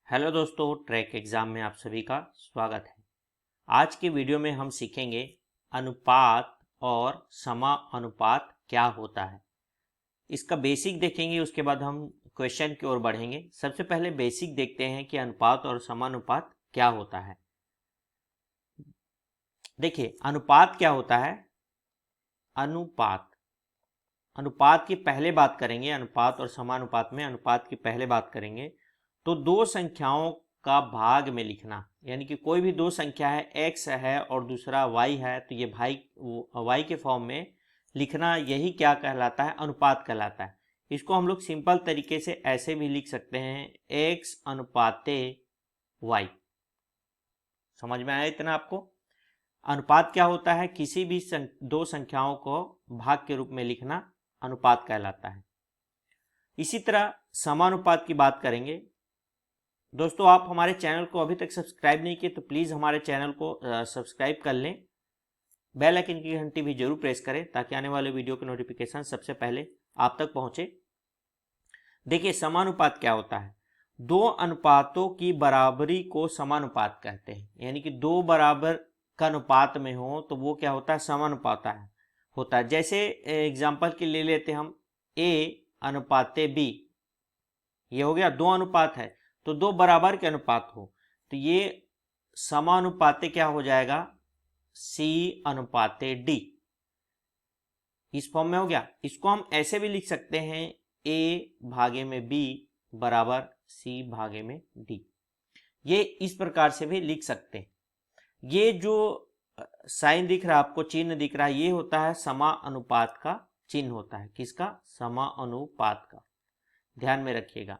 Hello दोस्तों, track exam में आप सभी का स्वागत है। आज के वीडियो में हम सीखेंगे अनुपात और समानुपात क्या होता है। इसका बेसिक देखेंगे, उसके बाद हम क्वेश्चन की ओर बढ़ेंगे। सबसे पहले बेसिक देखते हैं कि अनुपात और समानुपात क्या होता है। देखिए, अनुपात क्या होता है। अनुपात की पहले बात करेंगे। अनुपात और समानुपात में अनुपात की पहले बात करेंगे तो दो संख्याओं का भाग में लिखना, यानी कि कोई भी दो संख्या है, x है और दूसरा y है, तो ये y के फॉर्म में लिखना, यही क्या कहलाता है, अनुपात कहलाता है। इसको हम लोग सिंपल तरीके से ऐसे भी लिख सकते हैं, x अनुपाते y। समझ में आया इतना आपको। अनुपात क्या होता है, किसी भी दो संख्याओं को भाग के रूप में लिखना अनुपात कहलाता है। इसी तरह समानुपात की बात करेंगे। दोस्तों, आप हमारे चैनल को अभी तक सब्सक्राइब नहीं किए तो प्लीज़ हमारे चैनल को सब्सक्राइब कर लें। बेल आइकन की घंटी भी जरूर प्रेस करें ताकि आने वाले वीडियो के नोटिफिकेशन सबसे पहले आप तक पहुंचे। देखिए, समानुपात क्या होता है। दो अनुपातों की बराबरी को समानुपात कहते हैं, यानी कि दो बराबर का अनुपात में हो तो वो क्या होता है, समानुपात होता है। जैसे एग्जाम्पल के ले लेते हम a अनुपाते b, ये हो गया, दो अनुपात है तो दो बराबर के अनुपात हो तो ये समानुपाते क्या हो जाएगा, c अनुपाते d। इस फॉर्म में हो गया। इसको हम ऐसे भी लिख सकते हैं, a भागे में b बराबर c भागे में d। ये इस प्रकार से भी लिख सकते हैं। ये जो साइन दिख रहा है आपको, चिन्ह दिख रहा है, ये होता है समानुपात का चिन्ह होता है। किसका, समानुपात का। ध्यान में रखिएगा।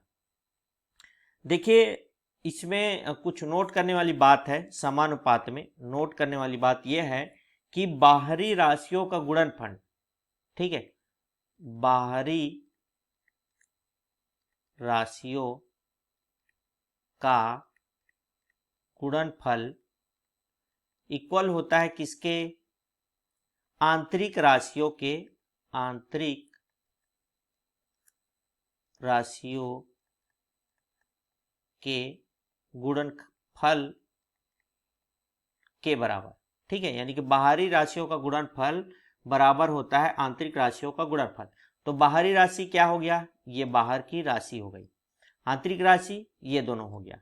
देखिए, इसमें कुछ नोट करने वाली बात है। समानुपात में नोट करने वाली बात यह है कि बाहरी राशियों का गुणनफल, ठीक है, बाहरी राशियों का गुणनफल इक्वल होता है किसके, आंतरिक राशियों के, आंतरिक राशियों के गुणनफल के बराबर। ठीक है, यानी कि बाहरी राशियों का गुणनफल बराबर होता है आंतरिक राशियों का गुणनफल। तो बाहरी राशि क्या हो गया, ये बाहर की राशि हो गई, आंतरिक राशि ये दोनों हो गया।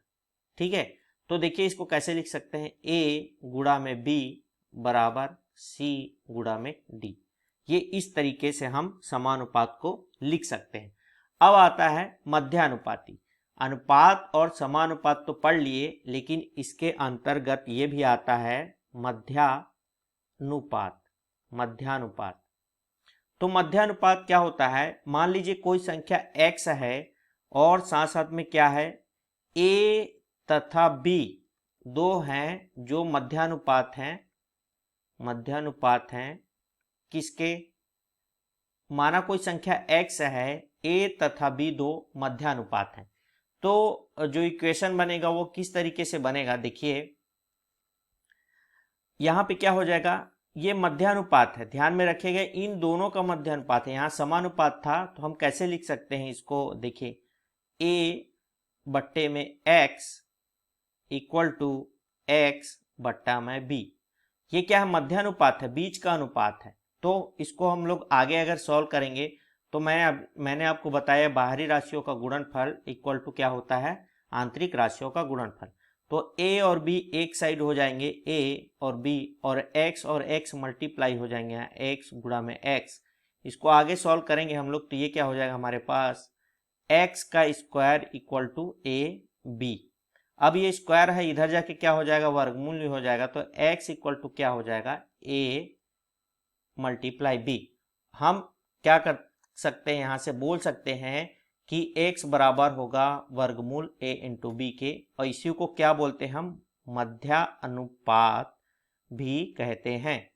ठीक है, तो देखिए इसको कैसे लिख सकते हैं, a गुणा में b बराबर c गुणा में d। ये इस तरीके से हम समानुपात को लिख सकते हैं। अब आता है मध्यानुपाती। अनुपात और समानुपात तो पढ़ लिए, लेकिन इसके अंतर्गत ये भी आता है मध्यानुपात। मध्यानुपात, तो मध्यानुपात क्या होता है, मान लीजिए कोई संख्या x है और साथ साथ में क्या है, a तथा b दो हैं जो मध्यानुपात हैं। मध्यानुपात हैं किसके, माना कोई संख्या x है, a तथा b दो मध्यानुपात हैं। तो जो इक्वेशन बनेगा वो किस तरीके से बनेगा, देखिए यहां पे क्या हो जाएगा, ये मध्यानुपात है, ध्यान में रखिएगा, इन दोनों का मध्यानुपात है। यहां समानुपात था तो हम कैसे लिख सकते हैं इसको, देखिए a बट्टे में x इक्वल टू x बट्टा में b। ये क्या है, मध्यानुपात है, बीच का अनुपात है। तो इसको हम लोग आगे अगर सॉल्व करेंगे तो मैंने आपको बताया बाहरी राशियों का गुणनफल इक्वल टू क्या होता है, आंतरिक राशियों का गुणनफल। तो a और b एक साइड हो जाएंगे, a और b, और x और x मल्टीप्लाई हो जाएंगे, x गुणा में x। इसको आगे सॉल्व करेंगे हम लोग तो ये क्या हो जाएगा हमारे पास, x का square equal to a b। अब ये स्क्वायर है, इधर जाके क्या हो जाएगा, वर्गमूल हो जाएगा, तो x इक्वल टू क्या हो जाएगा, a मल्टीप्लाई b। हम क्या कर सकते हैं, यहां से बोल सकते हैं कि x बराबर होगा वर्गमूल a इंटू बी के, और इसी को क्या बोलते हैं हम, मध्यानुपात भी कहते हैं।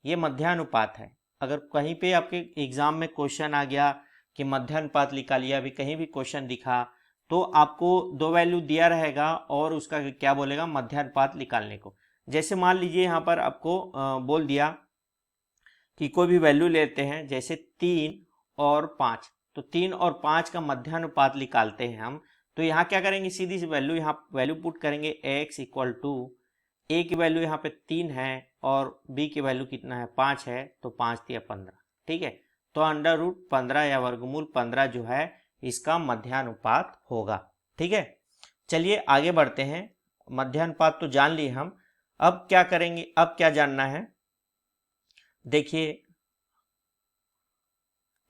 ये मध्यानुपात है। अगर कहीं पे आपके एग्जाम में क्वेश्चन आ गया कि मध्यानुपात निकालिए, अभी कहीं भी क्वेश्चन दिखा तो आपको दो वैल्यू दिया रहेगा और उसका क्या बोलेगा, मध्यानुपात निकालने को। जैसे मान लीजिए यहाँ पर आपको बोल दिया कि कोई भी वैल्यू लेते हैं, जैसे 3 और 5, तो 3 और 5 का मध्यानुपात निकालते हैं हम। तो यहाँ क्या करेंगे, सीधी सी वैल्यू यहाँ वैल्यू पुट करेंगे, x इक्वल टू a की वैल्यू यहाँ पे 3 है और b की वैल्यू कितना है 5 है, तो 5 दिया 15। ठीक है, तो अंडर रूट 15 या वर्गमूल 15 जो है इसका मध्यानुपात होगा। ठीक है, चलिए आगे बढ़ते हैं। मध्यानुपात तो जान लिए हम, अब क्या करेंगे, अब क्या जानना है, देखिए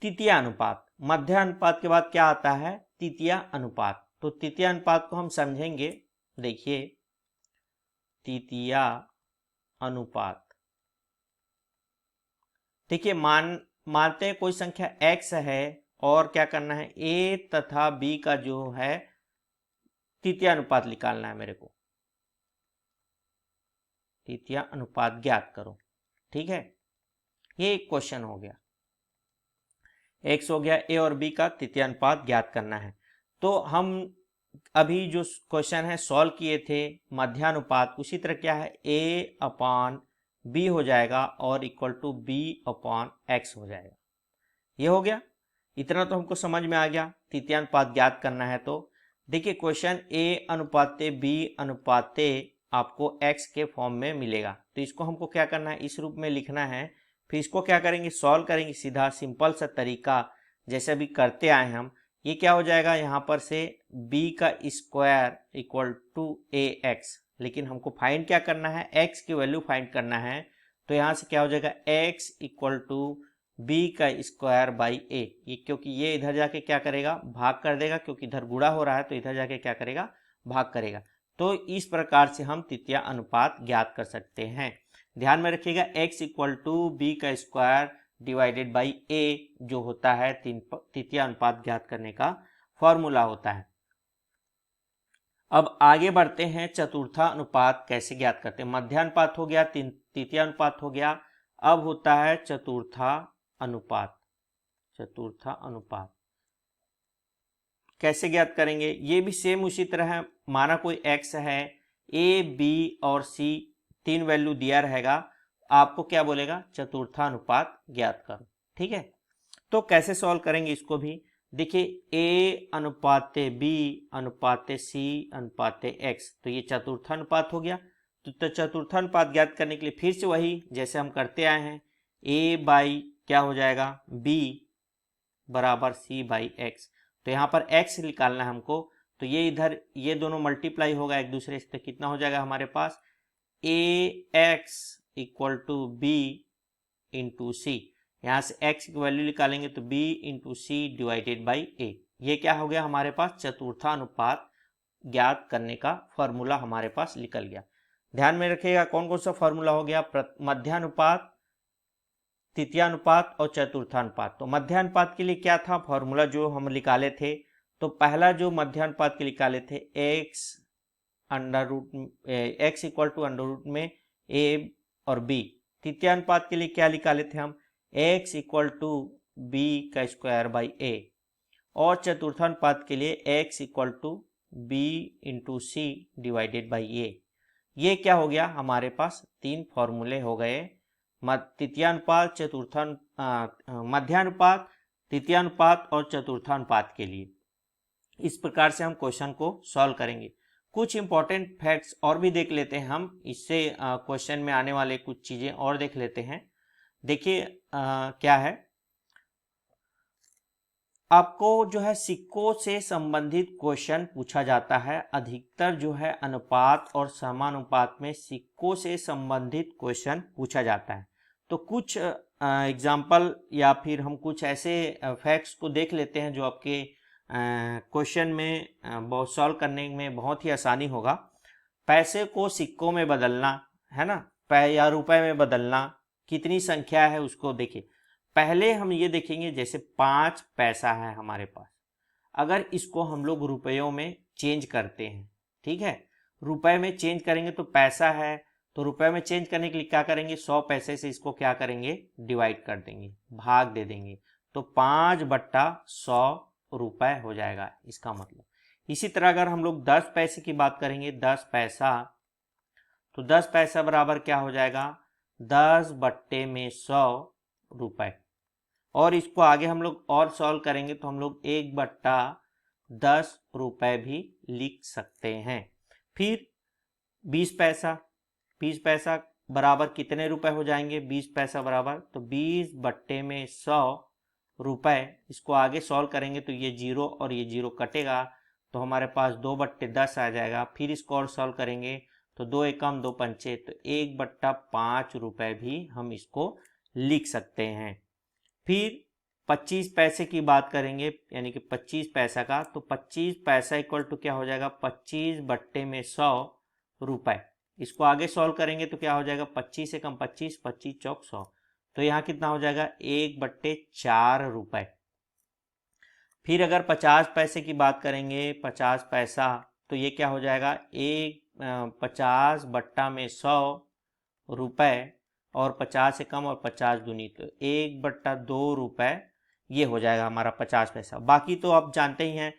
तृतीय अनुपात। मध्यानुपात के बाद क्या आता है, तृतीय अनुपात। तो तृतीय अनुपात को हम समझेंगे, देखिए तृतीय अनुपात। देखिए मानते हैं कोई संख्या x है और क्या करना है, a तथा b का जो है तृतीय अनुपात निकालना है मेरे को। तृतीय अनुपात ज्ञात करो। ठीक है, ये एक क्वेश्चन हो गया, x हो गया, a और b का तृतीय अनुपात ज्ञात करना है। तो हम अभी जो क्वेश्चन है सॉल्व किए थे मध्यानुपात, उसी तरह क्या है a अपॉन b हो जाएगा और equal to b upon x हो जाएगा। ये हो गया, इतना तो हमको समझ में आ गया। तृतीय अनुपात ज्ञात करना है तो देखिए क्वेश्चन a अनुपाते b अनुपाते आपको x के फॉर्म में मिलेगा, तो इसको हमको क्या करना है, इस रूप में लिखना है। फिर इसको क्या करेंगे, सॉल्व करेंगे, सीधा सिंपल सा तरीका जैसे अभी करते आए हम। ये क्या हो जाएगा, यहाँ पर से b का स्क्वायर इक्वल टू ax, लेकिन हमको फाइंड क्या करना है, x की वैल्यू फाइंड करना है। तो यहाँ से क्या हो जाएगा, x इक्वल टू b का स्क्वायर बाई a। ये क्योंकि ये इधर जाके क्या करेगा, भाग कर देगा, क्योंकि इधर गुणा हो रहा है तो इधर जाके क्या करेगा, भाग करेगा। तो इस प्रकार से हम तृतीय अनुपात ज्ञात कर सकते हैं। ध्यान में रखिएगा, x इक्वल टू बी का स्क्वायर डिवाइडेड बाई a जो होता है तृतीय अनुपात ज्ञात करने का फॉर्मूला होता है। अब आगे बढ़ते हैं, चतुर्था अनुपात कैसे ज्ञात करते हैं। मध्यानुपात हो गया, तृतीय अनुपात हो गया, अब होता है चतुर्था अनुपात। चतुर्था अनुपात कैसे ज्ञात करेंगे, ये भी सेम उसी तरह है। माना कोई x है, a b और c तीन वैल्यू दिया रहेगा, आपको क्या बोलेगा, चतुर्था अनुपात ज्ञात करो। ठीक है, तो कैसे सॉल्व करेंगे इसको भी, देखिए a अनुपाते b अनुपाते c अनुपाते x, तो ये चतुर्था अनुपात हो गया। तो चतुर्था अनुपात ज्ञात करने के लिए फिर से वही जैसे हम करते आए हैं, a बाई क्या हो जाएगा, b बराबर c बाई x। तो यहाँ पर x निकालना है हमको, तो ये इधर ये दोनों मल्टीप्लाई होगा एक दूसरे से, तो कितना हो जाएगा हमारे पास, ax equal to b into c. यहाँ से x की वैल्यू निकालेंगे तो b into C divided by a। ये क्या हो गया हमारे पास, चतुर्था अनुपात ज्ञात करने का फॉर्मूला हमारे पास निकल गया। ध्यान में रखिएगा कौन कौन सा फॉर्मूला हो गया, मध्यानुपात, तृतीय अनुपात और चतुर्थानुपात। तो मध्यानुपात के लिए क्या था फॉर्मूला जो हम निकाले थे, तो पहला जो मध्यानुपात के निकाले थे x under root x equal to under root में a और b। तृतीय अनुपात के लिए क्या निकाले थे हम, x इक्वल टू b का स्क्वायर बाई a। और चतुर्थानुपात के लिए x equal to b into C divided by a। ये क्या हो गया हमारे पास, तीन फॉर्मूले हो गए, तृतीयानुपात, मध्यानुपात, तृतीयानुपात और चतुर्थानुपात के लिए। इस प्रकार से हम क्वेश्चन को सॉल्व करेंगे। कुछ इंपॉर्टेंट फैक्ट्स और भी देख लेते हैं हम, इससे क्वेश्चन में आने वाले कुछ चीजें और देख लेते हैं। देखिए क्या है, आपको जो है सिक्कों से संबंधित क्वेश्चन पूछा जाता है। अधिकतर जो है अनुपात और समानुपात में सिक्कों से संबंधित क्वेश्चन पूछा जाता है। तो कुछ एग्जाम्पल या फिर हम कुछ ऐसे फैक्ट्स को देख लेते हैं जो आपके क्वेश्चन में बहुत सॉल्व करने में बहुत ही आसानी होगा। पैसे को सिक्कों में बदलना है ना, या रुपए में बदलना, कितनी संख्या है उसको देखिए। पहले हम ये देखेंगे, जैसे 5 पैसा है हमारे पास, अगर इसको हम लोग रुपयों में चेंज करते हैं, ठीक है, रुपए में चेंज करेंगे तो पैसा है, तो रुपए में चेंज करने के लिए क्या करेंगे, 100 पैसे से इसको क्या करेंगे, डिवाइड कर देंगे, भाग दे देंगे, तो 5/100 रुपए हो जाएगा इसका मतलब। इसी तरह अगर हम लोग 10 पैसे की बात करेंगे, 10 पैसा, तो 10 पैसा बराबर क्या हो जाएगा, 10/100 रुपए। और इसको आगे हम लोग और सॉल्व करेंगे तो हम लोग 1/10 10 रुपए भी लिख सकते हैं। फिर 20 पैसा, 20 पैसा बराबर कितने रुपए हो जाएंगे? 20 पैसा बराबर, तो 20 बट्टे में 100 रुपए। इसको आगे सॉल्व करेंगे तो ये 0 और ये 0 कटेगा, तो हमारे पास 2 बट्टे 10 आ जाएगा। फिर इसको और सॉल्व करेंगे तो 2 एकम 2 पंचे, तो 1 बट्टा 5 रुपए भी हम इसको लिख सकते हैं। फिर 25 पैसे की बात करेंगे, यानी कि 25 पैसा का, तो 25 पैसा इक्वल टू क्या हो जाएगा? 25 बट्टे में 100 रुपए। इसको आगे सॉल्व करेंगे तो क्या हो जाएगा? 25 से कम 25, 25 चौक 100, तो यहाँ कितना हो जाएगा? 1 बट्टे 4 रुपए। फिर अगर 50 पैसे की बात करेंगे, 50 पैसा, तो ये क्या हो जाएगा? 50 बट्टा में 100 रुपए, और 50 से कम और 50 दूनी, तो 1 बट्टा 2 रुपए, ये हो जाएगा हमारा 50 पैसा। बाकी तो आप जानते ही हैं।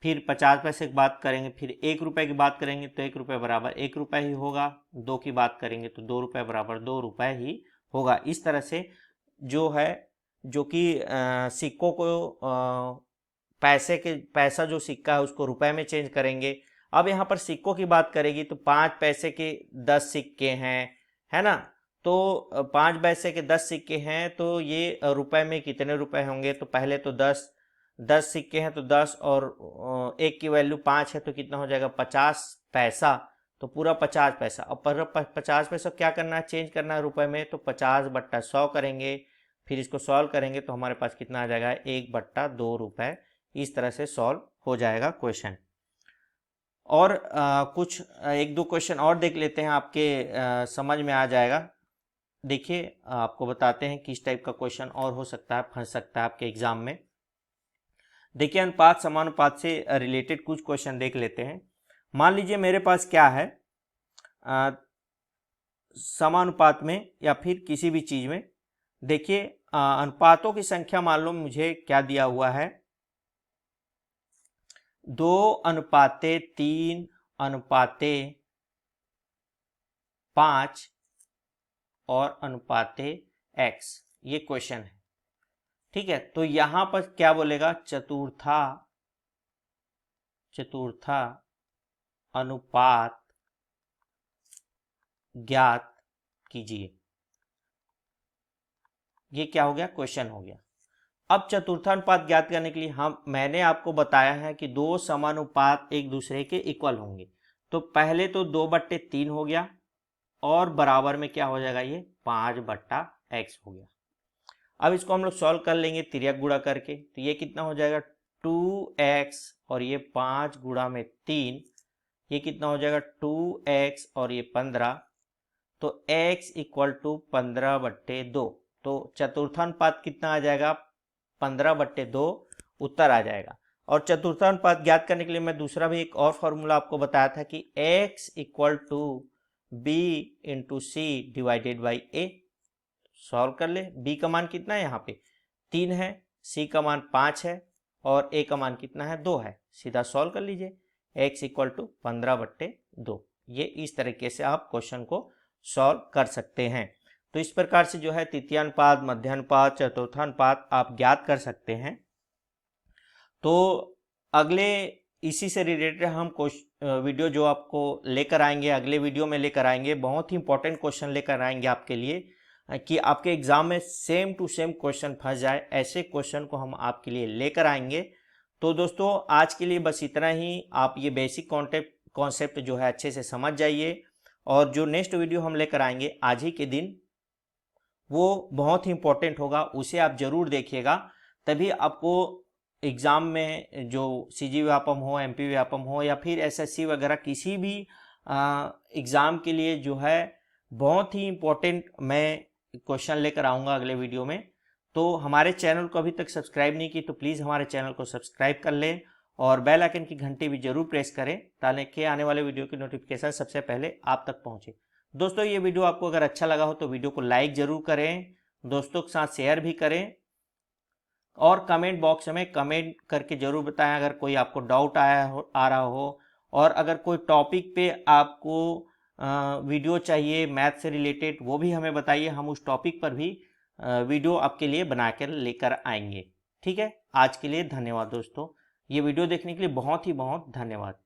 फिर 50 पैसे की बात करेंगे, फिर 1 रुपए की बात करेंगे तो 1 रुपए बराबर 1 रुपए ही होगा। 2 की बात करेंगे तो 2 रुपए बराबर 2 रुपए ही होगा। इस तरह से जो है, जो कि सिक्कों को पैसा जो सिक्का है उसको रुपए में चेंज करेंगे। अब यहाँ पर सिक्कों की बात करेगी तो 5 पैसे के 10 सिक्के हैं, है ना? तो 5 पैसे के 10 सिक्के हैं, तो ये रुपए में कितने रुपए होंगे? तो पहले तो 10 सिक्के हैं तो 10, और एक की वैल्यू 5 है, तो कितना हो जाएगा? 50 पैसा, तो पूरा 50 पैसा। अब 50 पैसा क्या करना है? चेंज करना है रुपए में, तो 50 बट्टा 100 करेंगे। फिर इसको सॉल्व करेंगे तो हमारे पास कितना आ जाएगा? 1 बट्टा 2 रुपए। इस तरह से सॉल्व हो जाएगा क्वेश्चन। और कुछ 1-2 क्वेश्चन और देख लेते हैं, आपके समझ में आ जाएगा। देखिए, आपको बताते हैं किस टाइप का क्वेश्चन और हो सकता है, फंस सकता है आपके एग्जाम में। देखिए, अनुपात समानुपात से रिलेटेड कुछ क्वेश्चन देख लेते हैं। मान लीजिए मेरे पास क्या है, समानुपात में या फिर किसी भी चीज में, देखिए अनुपातों की संख्या मान लो मुझे क्या दिया हुआ है, 2:3 अनुपाते 5 और अनुपाते x, ये क्वेश्चन है। ठीक है, तो यहां पर क्या बोलेगा? चतुर्था अनुपात ज्ञात कीजिए। ये क्या हो गया? क्वेश्चन हो गया। अब चतुर्थानुपात ज्ञात करने के लिए मैंने आपको बताया है कि 2 समानुपात एक दूसरे के इक्वल होंगे। तो पहले तो 2/3 हो गया, और बराबर में क्या हो जाएगा? ये 5/x हो गया। अब इसको हम लोग सॉल्व कर लेंगे तिर्यक गुणा करके, तो ये कितना हो जाएगा? 2x, और ये 5 गुणा में 3, ये कितना हो जाएगा? 2x, और ये 15, तो x इक्वल टू 15/2। तो चतुर्थानुपात कितना आ जाएगा? 15/2 उत्तर आ जाएगा। और चतुर्थानुपात ज्ञात करने के लिए मैं दूसरा भी एक और फॉर्मूला आपको बताया था कि x equal to b into C divided by a। Solve कर ले। b का मान कितना है? यहाँ पे 3 है, c का मान 5 है, और a का मान कितना है? 2 है। सीधा सॉल्व कर लीजिए, x इक्वल टू 15/2। ये इस तरीके से आप क्वेश्चन को सॉल्व कर सकते हैं। तो इस प्रकार से जो है तृतीयानुपात, मध्यानुपात, चतुर्थानुपात आप ज्ञात कर सकते हैं। तो अगले इसी से रिलेटेड हम वीडियो जो आपको लेकर आएंगे, अगले वीडियो में लेकर आएंगे, बहुत ही इंपॉर्टेंट क्वेश्चन लेकर आएंगे आपके लिए, कि आपके एग्जाम में सेम टू सेम क्वेश्चन फंस जाए, ऐसे क्वेश्चन को हम आपके लिए लेकर आएंगे। तो दोस्तों, आज के लिए बस इतना ही। आप ये बेसिक कॉन्सेप्ट जो है अच्छे से समझ जाइए, और जो नेक्स्ट वीडियो हम लेकर आएंगे आज ही के दिन, वो बहुत ही इंपॉर्टेंट होगा, उसे आप जरूर देखिएगा। तभी आपको एग्ज़ाम में जो सीजी व्यापम हो, एमपी व्यापम हो, या फिर एसएससी वगैरह किसी भी एग्ज़ाम के लिए जो है बहुत ही इम्पोर्टेंट मैं क्वेश्चन लेकर आऊँगा अगले वीडियो में। तो हमारे चैनल को अभी तक सब्सक्राइब नहीं की तो प्लीज़ हमारे चैनल को सब्सक्राइब कर लें, और बेल आइकन की घंटी भी जरूर प्रेस करें, ताकि आने वाले वीडियो की नोटिफिकेशन सबसे पहले आप तक पहुँचे। दोस्तों, ये वीडियो आपको अगर अच्छा लगा हो तो वीडियो को लाइक ज़रूर करें, दोस्तों के साथ शेयर भी करें, और कमेंट बॉक्स में कमेंट करके ज़रूर बताएं अगर कोई आपको डाउट आ रहा हो, और अगर कोई टॉपिक पे आपको वीडियो चाहिए मैथ से रिलेटेड, वो भी हमें बताइए, हम उस टॉपिक पर भी वीडियो आपके लिए बना कर लेकर आएंगे। ठीक है, आज के लिए धन्यवाद दोस्तों। ये वीडियो देखने के लिए बहुत ही बहुत धन्यवाद।